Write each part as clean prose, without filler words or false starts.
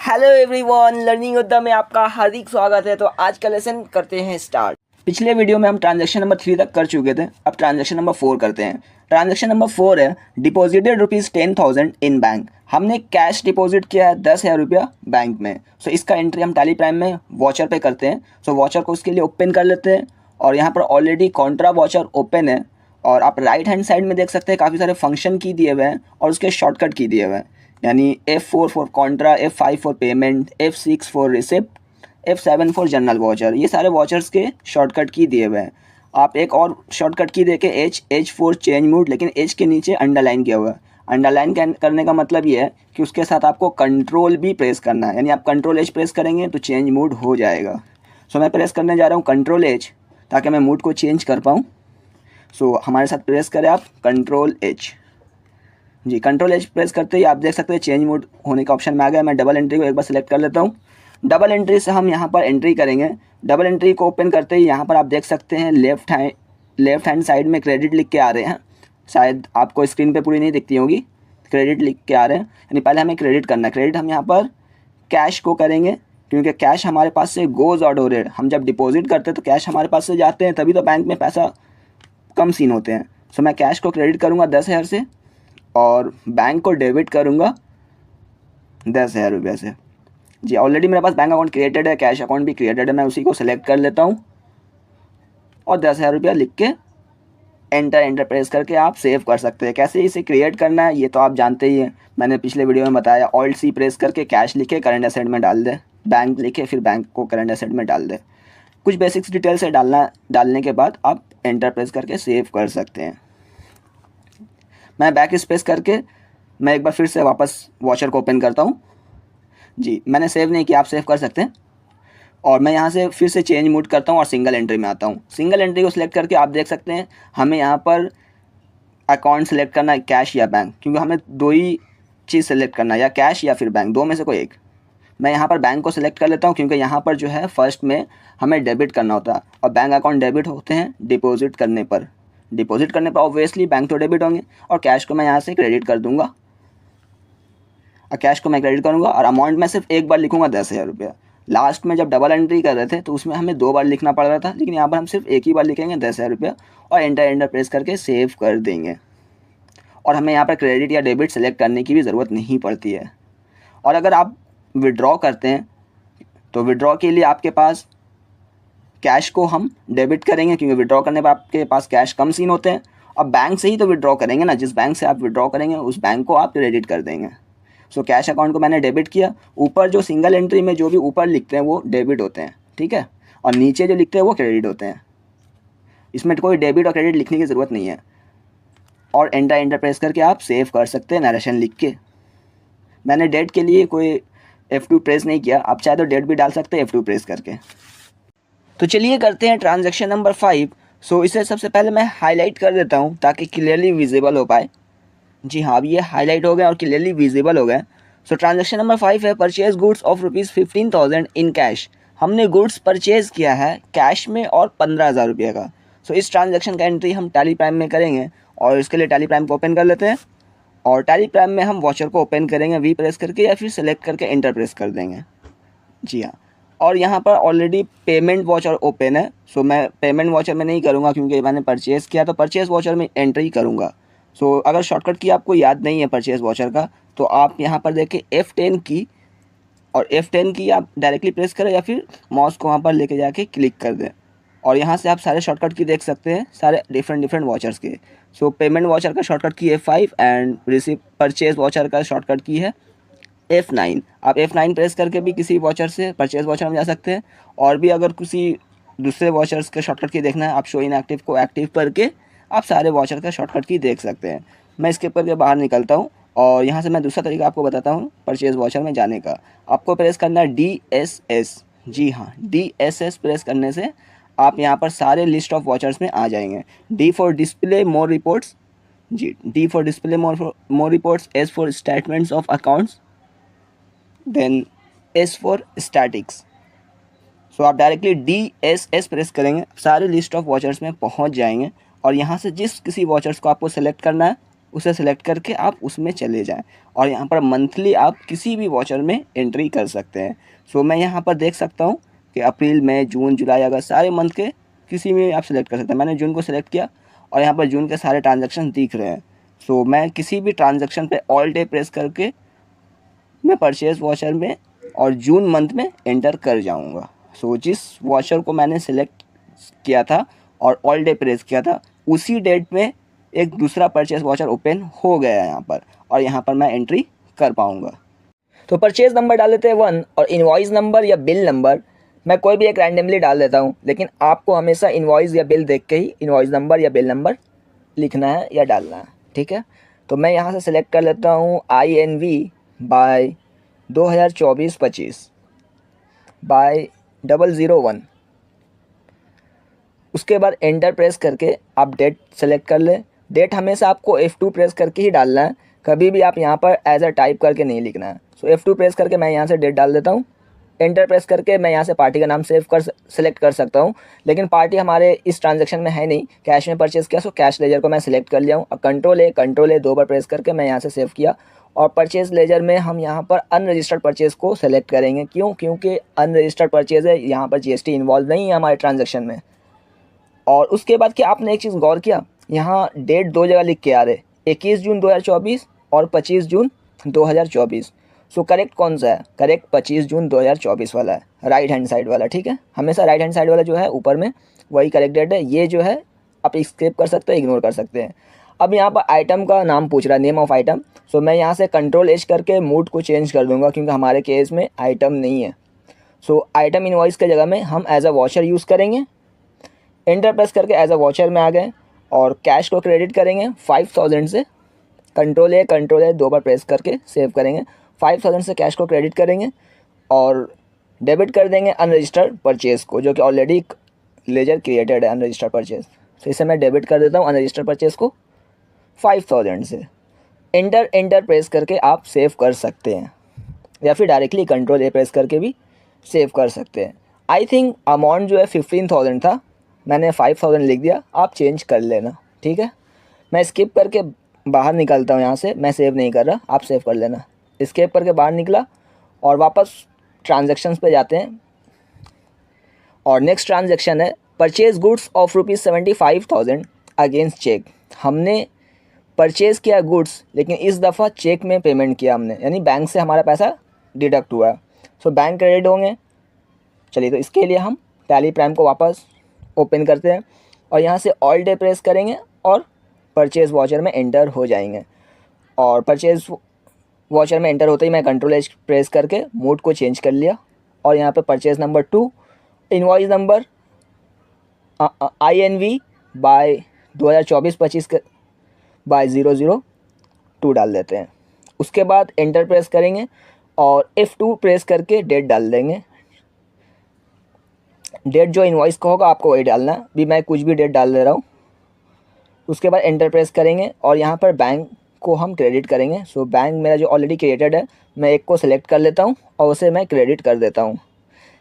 Hello everyone, learning योद्धा में आपका हार्दिक स्वागत है। तो आज का लेसन करते हैं स्टार्ट। पिछले वीडियो में हम ट्रांजैक्शन नंबर 3 तक कर चुके थे। अब ट्रांजैक्शन नंबर 4 करते हैं। ट्रांजैक्शन नंबर 4 है डिपॉजिटेड ₹10,000 इन बैंक। हमने कैश डिपॉजिट किया है 10,000 रुपया बैंक में। सो इसका एंट्री हम टैली प्राइम में वॉचर पे करते हैं। सो वॉचर को उसके लिए ओपन कर लेते हैं और यहाँ पर ऑलरेडी कॉन्ट्रा वॉचर ओपन है और आप राइट हैंड साइड में देख सकते हैं काफ़ी सारे फंक्शन की दिए हुए हैं और उसके शॉर्टकट की दिए हुए हैं, यानी F4 for Contra, F5 for payment, F6 for receipt, F7 for general watcher. ये सारे वॉचर्स के शॉर्टकट की दिए हुए हैं। आप एक और शॉर्टकट की देके H फॉर चेंज मूड, लेकिन H के नीचे अंडरलाइन किया हुआ है। अंडरलाइन करने का मतलब ये है कि उसके साथ आपको कंट्रोल भी प्रेस करना है, यानी आप कंट्रोल H प्रेस करेंगे तो चेंज मूड हो जाएगा। सो मैं प्रेस करने जा रहा हूँ कंट्रोल H ताकि मैं मूड को चेंज कर पाऊँ। सो हमारे साथ प्रेस करें आप कंट्रोल H। जी, कंट्रोल H प्रेस करते ही आप देख सकते हैं चेंज मोड होने का ऑप्शन में आ गया। मैं डबल एंट्री को एक बार सेलेक्ट कर लेता हूँ। डबल एंट्री से हम यहाँ पर एंट्री करेंगे। डबल एंट्री को ओपन करते ही यहाँ पर आप देख सकते हैं लेफ्ट हैंड साइड में क्रेडिट लिख के आ रहे हैं। शायद आपको स्क्रीन पे पूरी नहीं दिखती होगी, क्रेडिट लिख के आ रहे हैं, यानी पहले हमें क्रेडिट करना है। क्रेडिट हम यहाँ पर कैश को करेंगे क्योंकि कैश हमारे पास से गोज़ ऑर्डर। हम जब डिपॉजिट करते हैं तो कैश हमारे पास से जाते हैं, तभी तो बैंक में पैसा कम सीन होते हैं। सो मैं कैश को क्रेडिट करूँगा 10,000 से और बैंक को डेबिट करूँगा 10,000 रुपये से। जी, ऑलरेडी मेरे पास बैंक अकाउंट क्रिएटेड है, कैश अकाउंट भी क्रिएटेड है। मैं उसी को सिलेक्ट कर लेता हूँ और 10,000 रुपया लिख के एंटर प्रेस करके आप सेव कर सकते हैं। कैसे इसे क्रिएट करना है ये तो आप जानते ही हैं, मैंने पिछले वीडियो में बताया। Alt+C प्रेस करके कैश लिखे करंट एसेट में डाल दें, बैंक लिखे फिर बैंक को करंट एसेट में डाल दें। कुछ बेसिक्स डिटेल से डालने के बाद आप एंटर प्रेस करके सेव कर सकते हैं। मैं बैक स्पेस करके मैं एक बार फिर से वापस वॉचर को ओपन करता हूँ। जी, मैंने सेव नहीं किया, आप सेव कर सकते हैं। और मैं यहाँ से फिर से चेंज मूड करता हूँ और सिंगल एंट्री में आता हूँ। सिंगल एंट्री को सिलेक्ट करके आप देख सकते हैं हमें यहाँ पर अकाउंट सेलेक्ट करना है, कैश या बैंक, क्योंकि हमें दो ही चीज़ सेलेक्ट करना है, या कैश या फिर बैंक, दो में से कोई एक। मैं यहाँ पर बैंक को सिलेक्ट कर लेता हूँ क्योंकि यहाँ पर जो है फर्स्ट में हमें डेबिट करना होता है और बैंक अकाउंट डेबिट होते हैं डिपॉजिट करने पर। डिपॉजिट करने पर ऑब्वियसली बैंक तो डेबिट होंगे और कैश को मैं यहाँ से क्रेडिट कर दूंगा। और कैश को मैं क्रेडिट करूँगा और अमाउंट में सिर्फ एक बार लिखूँगा 10,000 रुपया। लास्ट में जब डबल एंट्री कर रहे थे तो उसमें हमें 2 बार लिखना पड़ रहा था, लेकिन यहाँ पर हम सिर्फ एक ही बार लिखेंगे 10,000 रुपया और एंटर प्रेस करके सेव कर देंगे। और हमें यहाँ पर क्रेडिट या डेबिट सेलेक्ट करने की भी ज़रूरत नहीं पड़ती है। और अगर आप विड्रॉ करते हैं तो विड्रॉ के लिए आपके पास कैश को हम डेबिट करेंगे क्योंकि विड्रॉ करने पर आपके पास कैश कम सीन होते हैं। अब बैंक से ही तो विड्रॉ करेंगे ना, जिस बैंक से आप विड्रॉ करेंगे उस बैंक को आप क्रेडिट कर देंगे। सो कैश अकाउंट को मैंने डेबिट किया। ऊपर जो सिंगल एंट्री में जो भी ऊपर लिखते हैं वो डेबिट होते हैं, ठीक है, और नीचे जो लिखते हैं वो क्रेडिट होते हैं। इसमें कोई डेबिट और क्रेडिट लिखने की ज़रूरत नहीं है। और एंटर प्रेस करके आप सेव कर सकते हैं नरेशन लिख के। मैंने डेट के लिए कोई F2 प्रेस नहीं किया, आप चाहे तो डेट भी डाल सकते हैं F2 प्रेस करके। तो चलिए करते हैं ट्रांजैक्शन नंबर 5। सो इसे सबसे पहले मैं हाईलाइट कर देता हूँ ताकि क्लियरली विजिबल हो पाए। जी हाँ, अब ये हाईलाइट हो गया और क्लियरली विजिबल हो गया। सो ट्रांजैक्शन नंबर 5 है purchase goods of ₹15,000 in cash. हमने गुड्स परचेज़ किया है कैश में और 15,000 रुपये का। सो इस ट्रांजैक्शन का एंट्री हम टैली प्राइम में करेंगे और इसके लिए टैली प्राइम को ओपन कर लेते हैं और टैली प्राइम में हम वॉचर को ओपन करेंगे V प्रेस करके या फिर सेलेक्ट करके एंटर प्रेस कर देंगे। जी हाँ, और यहाँ पर ऑलरेडी पेमेंट वॉचर ओपन है। सो मैं पेमेंट वॉचर में नहीं करूँगा क्योंकि मैंने परचेज़ किया, तो परचेज़ वॉचर में एंट्री करूँगा। सो अगर शॉर्टकट की आपको याद नहीं है परचेज़ वॉचर का तो आप यहाँ पर देखें F10 की, और F10 की आप डायरेक्टली प्रेस करें या फिर माउस को वहाँ पर लेके जाके क्लिक कर दें और यहाँ से आप सारे शॉर्टकट की देख सकते हैं, सारे डिफरेंट वॉचर्स के। सो पेमेंट वॉचर का शॉर्टकट की F5 and receive purchase watcher का शॉर्टकट की है F9। आप F9 प्रेस करके भी किसी वॉचर से परचेज़ वॉचर में जा सकते हैं। और भी अगर किसी दूसरे वॉचर्स के शॉर्टकट की देखना है, आप शो इन एक्टिव को एक्टिव करके आप सारे वॉचर का शॉर्टकट की देख सकते हैं। मैं स्किप करके बाहर निकलता हूँ और यहाँ से मैं दूसरा तरीका आपको बताता हूँ परचेज़ वॉचर में जाने का। आपको प्रेस करना है DSS। जी हाँ, DSS प्रेस करने से आप यहाँ पर सारे लिस्ट ऑफ वॉचर्स में आ जाएंगे। D for display more reports. जी, D for display more reports, S for statements of accounts, then S for statics. So आप डायरेक्टली DSS प्रेस करेंगे, सारे लिस्ट ऑफ वॉचर्स में पहुंच जाएंगे और यहाँ से जिस किसी वॉचर्स को आपको सेलेक्ट करना है उसे सेलेक्ट करके आप उसमें चले जाएं और यहाँ पर मंथली आप किसी भी वॉचर में एंट्री कर सकते हैं। सो मैं यहाँ पर देख सकता हूँ कि अप्रैल, मई, जून, जुलाई, अगस्त सारे मंथ के किसी में आप सेलेक्ट कर सकते हैं। मैंने जून को सेलेक्ट किया और यहाँ पर जून के सारे ट्रांजेक्शन दिख रहे हैं। सो मैं किसी भी ट्रांजेक्शन पे ऑल डे प्रेस करके मैं परचेज वॉचर में और जून मंथ में एंटर कर जाऊँगा। सो जिस वॉचर को मैंने सेलेक्ट किया था और ऑल डे प्रेस किया था उसी डेट में एक दूसरा परचेज वॉचर ओपन हो गया है यहाँ पर, और यहाँ पर मैं एंट्री कर पाऊँगा। तो परचेज नंबर डाल देते हैं 1 और इनवॉइस नंबर या बिल नंबर मैं कोई भी एक रैंडमली डाल देता हूँ, लेकिन आपको हमेशा इनवॉइस या बिल देख के ही इनवॉइस नंबर या बिल नंबर लिखना है या डालना है, ठीक है। तो मैं यहाँ से सिलेक्ट कर लेता हूँ INV बाय 2024-25 बाय 001। उसके बाद एंटर प्रेस करके आप डेट सेलेक्ट कर लें। डेट हमेशा आपको F2 प्रेस करके ही डालना है, कभी भी आप यहाँ पर एज अ टाइप करके नहीं लिखना है। सो F2 प्रेस करके मैं यहाँ से डेट डाल देता हूँ। एंटर प्रेस करके मैं यहाँ से पार्टी का नाम सेलेक्ट कर सकता हूँ, लेकिन पार्टी हमारे इस ट्रांजैक्शन में है नहीं, कैश में परचेज़ किया। सो कैश लेजर को मैं सिलेक्ट कर लिया हूँ। अब कंट्रोल ए 2 बार प्रेस करके मैं यहाँ से सेव किया और परचेज़ लेजर में हम यहाँ पर अनरजिस्टर्ड परचेज़ को सेलेक्ट करेंगे। क्यों? क्योंकि अनरजिस्टर्ड परचेज़ है, यहाँ पर GST इन्वॉल्व नहीं है हमारे ट्रांजेक्शन में। और उसके बाद क्या आपने एक चीज़ गौर किया, यहाँ डेट 2 जगह लिख के आ रहे, 21 जून 2024 और 25 जून 2024। सो करेक्ट कौन सा है? करेक्ट 25 जून 2024 वाला है, राइट हैंड साइड वाला, ठीक है। हमेशा राइट हैंड साइड वाला जो है ऊपर में वही करेक्ट डेट है। ये जो है आप स्किप कर सकते हैं, इग्नोर कर सकते हैं। अब यहाँ पर आइटम का नाम पूछ रहा है, नेम ऑफ आइटम। सो मैं यहाँ से कंट्रोल-H करके मूड को चेंज कर दूँगा, क्योंकि हमारे केस में आइटम नहीं है। सो आइटम इनवॉइस के जगह में हम एज अ वॉचर यूज़ करेंगे। एंटर प्रेस करके एज अ वॉचर में आ गए और कैश को क्रेडिट करेंगे 5000 से। कंट्रोल ए 2 बार प्रेस करके सेव करेंगे। 5000 से कैश को क्रेडिट करेंगे और डेबिट कर देंगे अनरजिस्टर्ड परचेज़ को, जो कि ऑलरेडी लेजर क्रिएटेड है अनरजिस्टर्ड परचेज़। तो इसे मैं डेबिट कर देता हूँ अनरजिस्टर्ड परचेज़ को 5000 से। एंटर प्रेस करके आप सेव कर सकते हैं, या फिर डायरेक्टली कंट्रोल ए प्रेस करके भी सेव कर सकते हैं। आई थिंक अमाउंट जो है 15000 था, मैंने 5000 लिख दिया, आप चेंज कर लेना, ठीक है। मैं स्किप करके बाहर निकलता हूँ यहाँ से, मैं सेव नहीं कर रहा, आप सेव कर लेना। स्किप करके बाहर निकला और वापस ट्रांजैक्शंस पे जाते हैं और नेक्स्ट ट्रांजैक्शन है purchase goods of ₹75,000 against cheque. हमने परचेज़ किया गुड्स, लेकिन इस दफ़ा चेक में पेमेंट किया हमने, यानी बैंक से हमारा पैसा डिडक्ट हुआ है। सो बैंक क्रेडिट होंगे। चलिए, तो इसके लिए हम टैली प्राइम को वापस ओपन करते हैं और यहाँ से ऑल डे प्रेस करेंगे और परचेज़ वॉचर में एंटर हो जाएंगे। और परचेज़ वॉचर में एंटर होते ही मैं कंट्रोल-H प्रेस करके मोड को चेंज कर लिया और यहाँ पे purchase number 2, invoice number INV by 2024-25 by 002 डाल देते हैं। उसके बाद एंटर प्रेस करेंगे और F2 प्रेस करके डेट डाल देंगे। डेट जो इनवॉइस का होगा आपको वही डालना है, भी मैं कुछ भी डेट डाल दे रहा हूँ। उसके बाद एंटर प्रेस करेंगे और यहाँ पर बैंक को हम क्रेडिट करेंगे। सो बैंक मेरा जो ऑलरेडी क्रिएटेड है, मैं एक को सिलेक्ट कर लेता हूँ और उसे मैं क्रेडिट कर देता हूँ।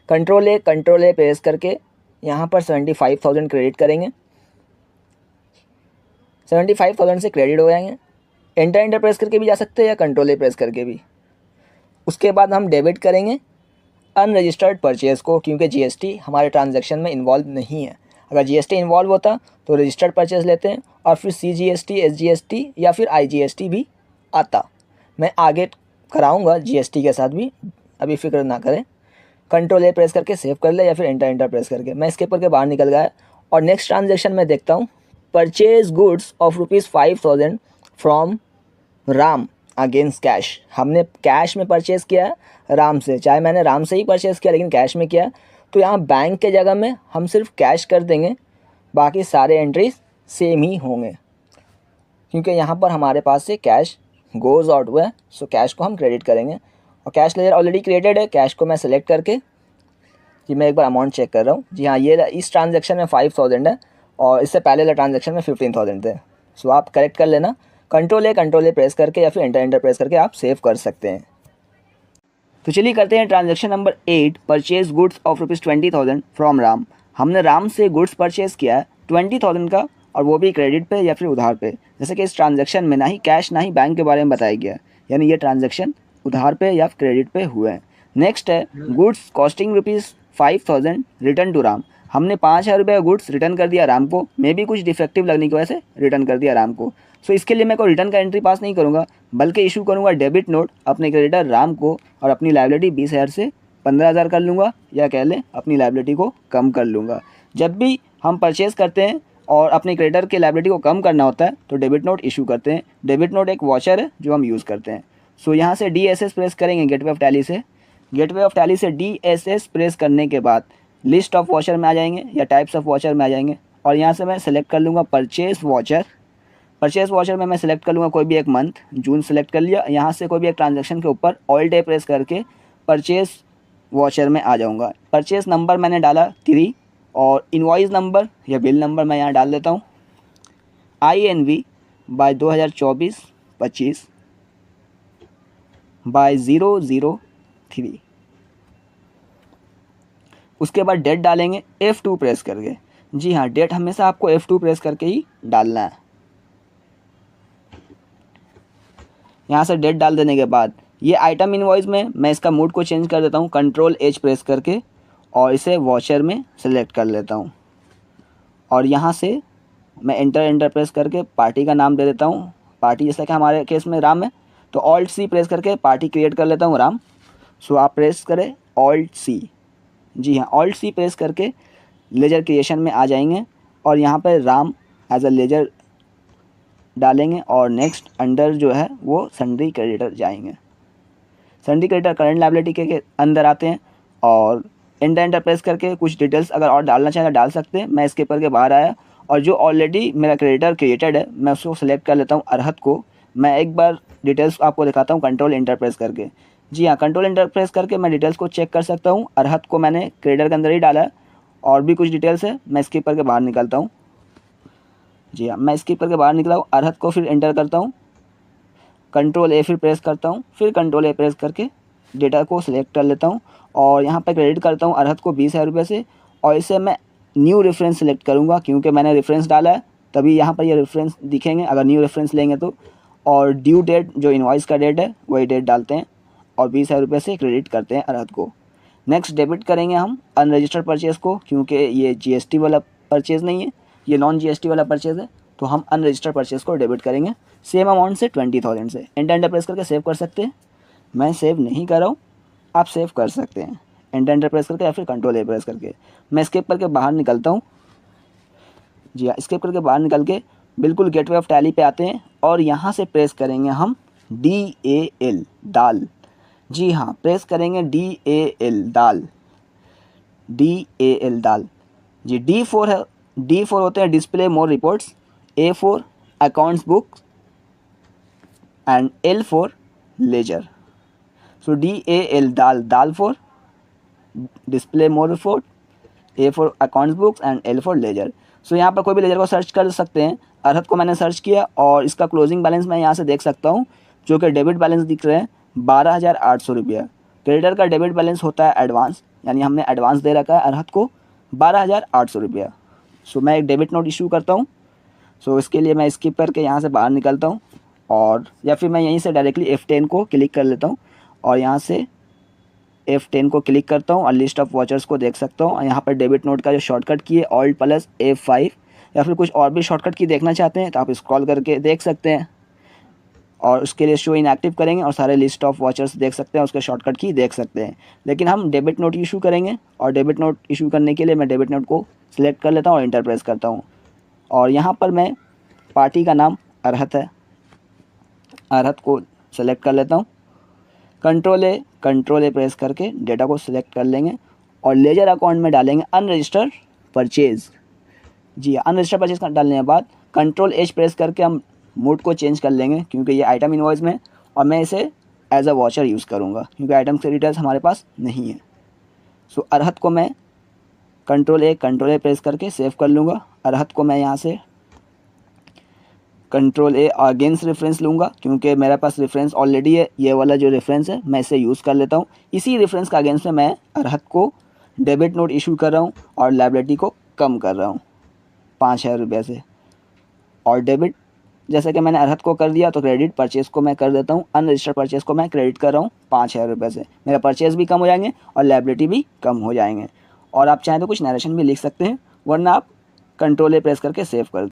कंट्रोल ए प्रेस करके यहाँ पर 75,000 क्रेडिट करेंगे। 75,000 से क्रेडिट हो जाएंगे। एंटर प्रेस करके भी जा सकते हैं या कंट्रोल ए प्रेस करके भी। उसके बाद हम डेबिट करेंगे अनरजिस्टर्ड परचेज़ को, क्योंकि GST हमारे ट्रांजैक्शन में इन्वॉल्व नहीं है। अगर GST इन्वॉल्व होता तो रजिस्टर्ड परचेज़ लेते हैं और फिर CGST, SGST या फिर IGST भी आता। मैं आगे कराऊंगा GST के साथ भी, अभी फिक्र ना करें। कंट्रोल ए प्रेस करके सेव कर ले या फिर एंटर प्रेस करके। मैं स्किप करके बाहर निकल गया और नेक्स्ट ट्रांजैक्शन में देखता हूँ purchase goods of ₹5,000 from Ram against cash. हमने कैश में परचेज़ किया है राम से, चाहे मैंने राम से ही परचेज़ किया लेकिन कैश में किया है, तो यहाँ बैंक के जगह में हम सिर्फ कैश कर देंगे, बाकी सारे एंट्रीज सेम ही होंगे, क्योंकि यहाँ पर हमारे पास से कैश गोज़ आउट हुआ है। सो कैश को हम क्रेडिट करेंगे और कैश लेजर ऑलरेडी क्रिएटेड है। कैश को मैं सेलेक्ट करके, जी मैं एक बार अमाउंट चेक कर रहा हूँ, जी हाँ ये इस ट्रांजैक्शन में 5,000 है और इससे पहले वाले ट्रांजैक्शन में 15,000 थे। सो आप करेक्ट कर लेना, कंट्रोल ए प्रेस करके या फिर एंटर प्रेस करके आप सेव कर सकते हैं। तो चलिए करते हैं transaction number 8, purchase goods of ₹20,000 from Ram. हमने राम से गुड्स परचेज़ किया है 20,000 का और वो भी क्रेडिट पे या फिर उधार पे। जैसे कि इस ट्रांजैक्शन में ना ही कैश ना ही बैंक के बारे में बताया गया, यानी ये ट्रांजैक्शन उधार पे या क्रेडिट पे हुए हैं। नेक्स्ट है goods costing ₹5000 return to Ram. हमने 5000 रुपये का गुड्स रिटर्न कर दिया राम को, मे भी कुछ डिफेक्टिव लगने की वजह से रिटर्न कर दिया राम को। सो इसके लिए मैं को रिटर्न का एंट्री पास नहीं करूँगा, बल्कि इशू करूँगा डेबिट नोट अपने क्रेडिटर राम को, और अपनी लायबिलिटी 20,000 से 15,000 कर लूँगा, या कह लें अपनी लायबिलिटी को कम कर लूँगा। जब भी हम परचेज़ करते हैं और अपने क्रेडिटर के लायबिलिटी को कम करना होता है तो डेबिट नोट इशू करते हैं। डेबिट नोट एक वॉचर है जो हम यूज़ करते हैं। सो यहाँ से DSS प्रेस करेंगे गेटवे ऑफ टैली से। गेटवे ऑफ टैली से DSS प्रेस करने के बाद लिस्ट ऑफ वॉचर में आ जाएंगे या टाइप्स ऑफ वॉचर में आ जाएंगे, और यहाँ से मैं सेलेक्ट कर लूँगा परचेज वॉचर। परचेज वॉचर में मैं सेलेक्ट कर लूँगा कोई भी एक मंथ, जून सेलेक्ट कर लिया। यहाँ से कोई भी एक ट्रांजैक्शन के ऊपर ऑल डे प्रेस करके परचेज वॉचर में आ जाऊँगा। परचेज नंबर मैंने डाला 3, और इनवॉइस नंबर या बिल नंबर मैं यहाँ डाल देता हूँ INV/2024-25 003। उसके बाद डेट डालेंगे F2 प्रेस करके। जी हाँ, डेट हमेशा आपको F2 प्रेस करके ही डालना है। यहाँ से डेट डाल देने के बाद ये आइटम इनवॉइस में मैं इसका मूड को चेंज कर देता हूँ Ctrl+H प्रेस करके, और इसे वॉचर में सेलेक्ट कर लेता हूँ। और यहाँ से मैं एंटर प्रेस करके पार्टी का नाम दे देता हूँ। पार्टी जैसा कि हमारे केस में राम है, तो Alt+C प्रेस करके पार्टी क्रिएट कर लेता हूँ राम। सो आप प्रेस करें Alt+C। जी हाँ, Alt+C प्रेस करके लेजर क्रिएशन में आ जाएंगे, और यहाँ पर राम एज अ लेजर डालेंगे, और नेक्स्ट अंडर जो है वो सन्ड्री क्रेडिटर जाएंगे। सन्ड्री क्रेडिटर करंट लायबिलिटी के अंदर आते हैं, और एंटर प्रेस करके कुछ डिटेल्स अगर और डालना चाहें तो डाल सकते हैं। मैं इसके ऊपर के बाहर आया, और जो ऑलरेडी मेरा क्रेडिटर क्रिएटेड है मैं उसको सेलेक्ट कर लेता हूँ अरहत को। मैं एक बार डिटेल्स आपको दिखाता हूँ Ctrl+Enter प्रेस करके। जी हाँ, Ctrl+Enter प्रेस करके मैं डिटेल्स को चेक कर सकता हूँ। अरहत को मैंने क्रेडिटर के अंदर ही डाला है, और भी कुछ डिटेल्स है। मैं स्किप करके बाहर निकलता हूँ। जी हाँ, मैं स्किप करके बाहर निकला हूँ। अरहत को फिर एंटर करता हूँ, Ctrl+A फिर प्रेस करता हूँ, फिर Ctrl+A प्रेस करके डेटा को सिलेक्ट कर लेता हूँ, और यहाँ पर क्रेडिट करता हूँ अरहत को 20,000 रुपये से। और इसे मैं न्यू रेफरेंस सेलेक्ट करूँगा, क्योंकि मैंने रेफरेंस डाला है तभी यहाँ पर ये रेफरेंस दिखेंगे अगर न्यू रेफरेंस लेंगे तो। और ड्यू डेट जो इनवॉइस का डेट है वही डेट डालते हैं, और 20,000 रुपये से क्रेडिट करते हैं अरहत को। नेक्स्ट डेबिट करेंगे हम अनरजिस्टर्ड परचेज़ को, क्योंकि ये GST वाला परचेज़ नहीं है, ये नॉन GST वाला परचेज़ है, तो हम अनरजिस्टर्ड परचेज़ को डेबिट करेंगे सेम अमाउंट से 20,000 से। एंटर प्रेस करके सेव कर सकते हैं। मैं सेव नहीं कर रहा हूँ, आप सेव कर सकते हैं एंटर प्रेस करके या फिर Ctrl+A प्रेस करके। मैं स्किप करके बाहर निकलता हूँ। जी हाँ, स्किप करके बाहर निकल के बिल्कुल गेटवे ऑफ टैली पे आते हैं, और यहाँ से प्रेस करेंगे हम DAL डाल। जी हाँ, प्रेस करेंगे DAL डाल, DAL डाल। जी D4 है, D4 होते हैं display more reports, A4 accounts book, and L4 ledger. So DAL डाल for display more report, A4 accounts books and L4 ledger. So यहाँ पर कोई भी लेजर को सर्च कर सकते हैं। अरहत को मैंने सर्च किया, और इसका क्लोजिंग बैलेंस मैं यहाँ से देख सकता हूँ, जो कि डेबिट बैलेंस दिख रहे हैं 12,800 रुपया। क्रेडिटर का डेबिट बैलेंस होता है एडवांस, यानी हमने एडवांस दे रखा है अरहत को 12,800 रुपया। सो मैं एक डेबिट नोट इशू करता हूँ। सो इसके लिए मैं स्किप करके यहाँ से बाहर निकलता हूँ, और या फिर मैं यहीं से डायरेक्टली F10 को क्लिक कर लेता हूँ, और यहाँ से F10 को क्लिक करता हूँ, और लिस्ट ऑफ वॉचर्स को देख सकता हूँ। यहाँ पर डेबिट नोट का जो शॉर्टकट की है Alt+F5, या फिर कुछ और भी शॉर्टकट की देखना चाहते हैं तो आप स्क्रॉल करके देख सकते हैं, और उसके लिए शो इनएक्टिव करेंगे और सारे लिस्ट ऑफ वॉचर्स देख सकते हैं, उसके शॉर्टकट की देख सकते हैं। लेकिन हम डेबिट नोट इशू करेंगे, और डेबिट नोट इशू करने के लिए मैं डेबिट नोट को सिलेक्ट कर लेता हूँ और एंटर प्रेस करता हूँ। और यहाँ पर मैं पार्टी का नाम अरहत है, अरहत को सेलेक्ट कर लेता हूँ। Ctrl+A प्रेस करके डेटा को सिलेक्ट कर लेंगे, और लेजर अकाउंट में डालेंगे अनरजिस्टर्ड परचेज़। जी अनरजिस्टर्ड परचेज़ डालने के बाद Ctrl+H प्रेस करके हम मूड को चेंज कर लेंगे, क्योंकि ये आइटम इनवॉइस में, और मैं इसे एज अ वॉचर यूज़ करूँगा क्योंकि आइटम के डिटेल्स हमारे पास नहीं है। सो अरहत को मैं Ctrl+A प्रेस करके सेव कर लूँगा। अरहत को मैं यहाँ से Ctrl+A अगेंस्ट रेफरेंस लूँगा, क्योंकि मेरे पास रेफरेंस ऑलरेडी है, ये वाला जो रेफरेंस है मैं इसे यूज़ कर लेता हूँ। इसी रेफरेंस का अगेंस्ट में मैं अरहत को डेबिट नोट इशू कर रहा हूँ, और लायबिलिटी को कम कर रहा हूँ 5,000 रुपये से। और डेबिट जैसे कि मैंने अरहत को कर दिया तो क्रेडिट परचेज़ को मैं कर देता हूँ। अनरजिस्टर्ड परचेज़ को मैं क्रेडिट कर रहा हूँ 5,000 रुपये से। मेरा परचेज़ भी कम हो जाएंगे और लायबिलिटी भी कम हो जाएंगे। और आप चाहें तो कुछ नरेशन भी लिख सकते हैं, वरना आप कंट्रोल ए प्रेस करके सेव कर